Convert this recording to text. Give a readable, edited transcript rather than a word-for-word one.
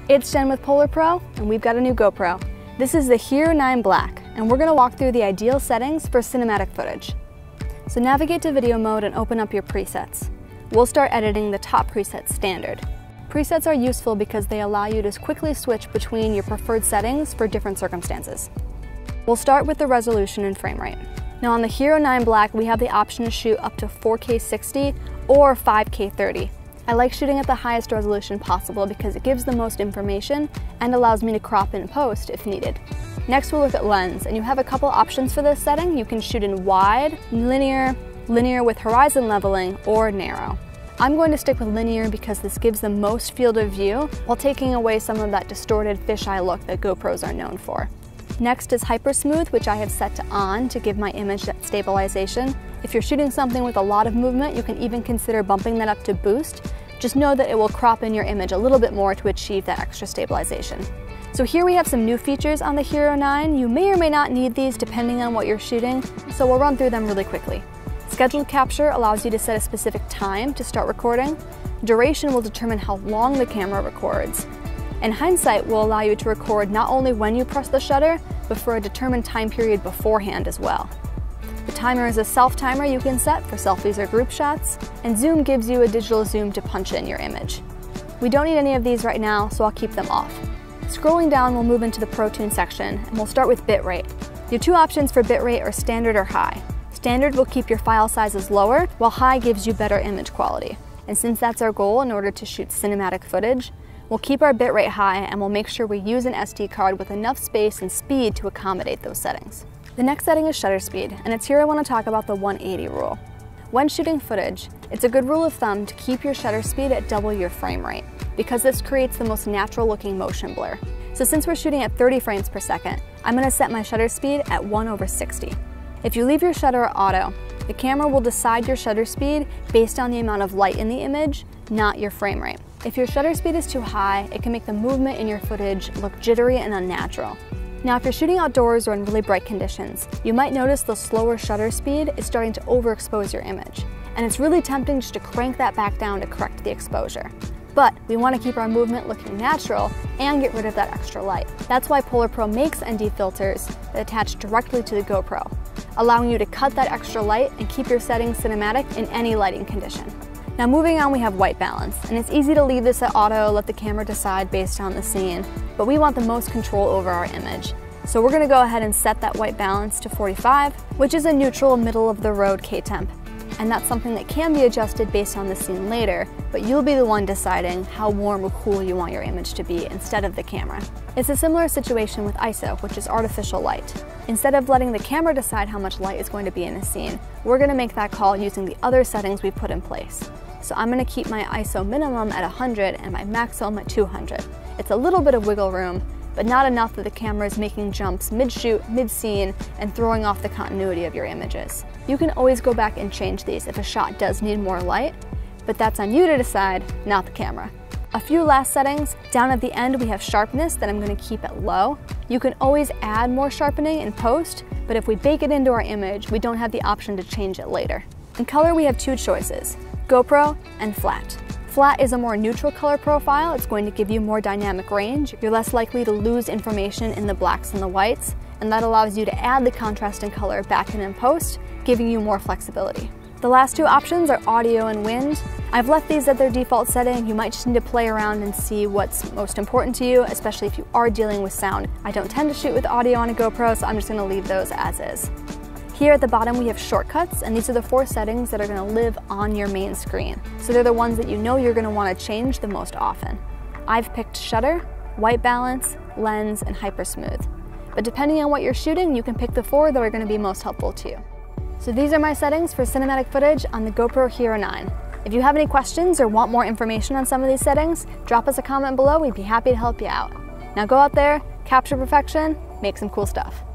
It's Jen with PolarPro, and we've got a new GoPro. This is the HERO9 Black, and we're going to walk through the ideal settings for cinematic footage. So navigate to video mode and open up your presets. We'll start editing the top preset, Standard. Presets are useful because they allow you to quickly switch between your preferred settings for different circumstances. We'll start with the resolution and frame rate. Now on the HERO9 Black, we have the option to shoot up to 4K 60 or 5K 30. I like shooting at the highest resolution possible because it gives the most information and allows me to crop in post if needed. Next we'll look at lens, and you have a couple options for this setting. You can shoot in wide, linear, linear with horizon leveling, or narrow. I'm going to stick with linear because this gives the most field of view while taking away some of that distorted fisheye look that GoPros are known for. Next is Hypersmooth, which I have set to on to give my image that stabilization. If you're shooting something with a lot of movement, you can even consider bumping that up to boost. Just know that it will crop in your image a little bit more to achieve that extra stabilization. So here we have some new features on the HERO9. You may or may not need these depending on what you're shooting, so we'll run through them really quickly. Scheduled capture allows you to set a specific time to start recording. Duration will determine how long the camera records. And hindsight will allow you to record not only when you press the shutter, but for a determined time period beforehand as well. The timer is a self-timer you can set for selfies or group shots, and zoom gives you a digital zoom to punch in your image. We don't need any of these right now, so I'll keep them off. Scrolling down, we'll move into the Protune section, and we'll start with bitrate. Your two options for bitrate are standard or high. Standard will keep your file sizes lower, while high gives you better image quality. And since that's our goal in order to shoot cinematic footage, we'll keep our bitrate high and we'll make sure we use an SD card with enough space and speed to accommodate those settings. The next setting is shutter speed, and it's here I want to talk about the 180 rule. When shooting footage, it's a good rule of thumb to keep your shutter speed at double your frame rate, because this creates the most natural looking motion blur. So since we're shooting at 30 frames per second, I'm going to set my shutter speed at 1/60. If you leave your shutter at auto, the camera will decide your shutter speed based on the amount of light in the image, not your frame rate. If your shutter speed is too high, it can make the movement in your footage look jittery and unnatural. Now if you're shooting outdoors or in really bright conditions, you might notice the slower shutter speed is starting to overexpose your image. And it's really tempting just to crank that back down to correct the exposure. But we want to keep our movement looking natural and get rid of that extra light. That's why PolarPro makes ND filters that attach directly to the GoPro, allowing you to cut that extra light and keep your settings cinematic in any lighting condition. Now moving on, we have white balance, and it's easy to leave this at auto, let the camera decide based on the scene, but we want the most control over our image. So we're going to go ahead and set that white balance to 45, which is a neutral middle of the road K-temp. And that's something that can be adjusted based on the scene later, but you'll be the one deciding how warm or cool you want your image to be instead of the camera. It's a similar situation with ISO, which is artificial light. Instead of letting the camera decide how much light is going to be in a scene, we're going to make that call using the other settings we put in place. So I'm going to keep my ISO minimum at 100 and my maximum at 200. It's a little bit of wiggle room, but not enough that the camera is making jumps mid-shoot, mid-scene, and throwing off the continuity of your images. You can always go back and change these if a shot does need more light, but that's on you to decide, not the camera. A few last settings. Down at the end we have sharpness that I'm going to keep at low. You can always add more sharpening in post, but if we bake it into our image, we don't have the option to change it later. In color we have two choices, GoPro and flat. Flat is a more neutral color profile. It's going to give you more dynamic range. You're less likely to lose information in the blacks and the whites, and that allows you to add the contrast and color back in post, giving you more flexibility. The last two options are audio and wind. I've left these at their default setting. You might just need to play around and see what's most important to you, especially if you are dealing with sound. I don't tend to shoot with audio on a GoPro, so I'm just going to leave those as is. Here at the bottom we have shortcuts, and these are the 4 settings that are going to live on your main screen. So they're the ones that you know you're going to want to change the most often. I've picked shutter, white balance, lens, and hypersmooth. But depending on what you're shooting, you can pick the 4 that are going to be most helpful to you. So these are my settings for cinematic footage on the GoPro HERO9. If you have any questions or want more information on some of these settings, drop us a comment below. We'd be happy to help you out. Now go out there, capture perfection, make some cool stuff.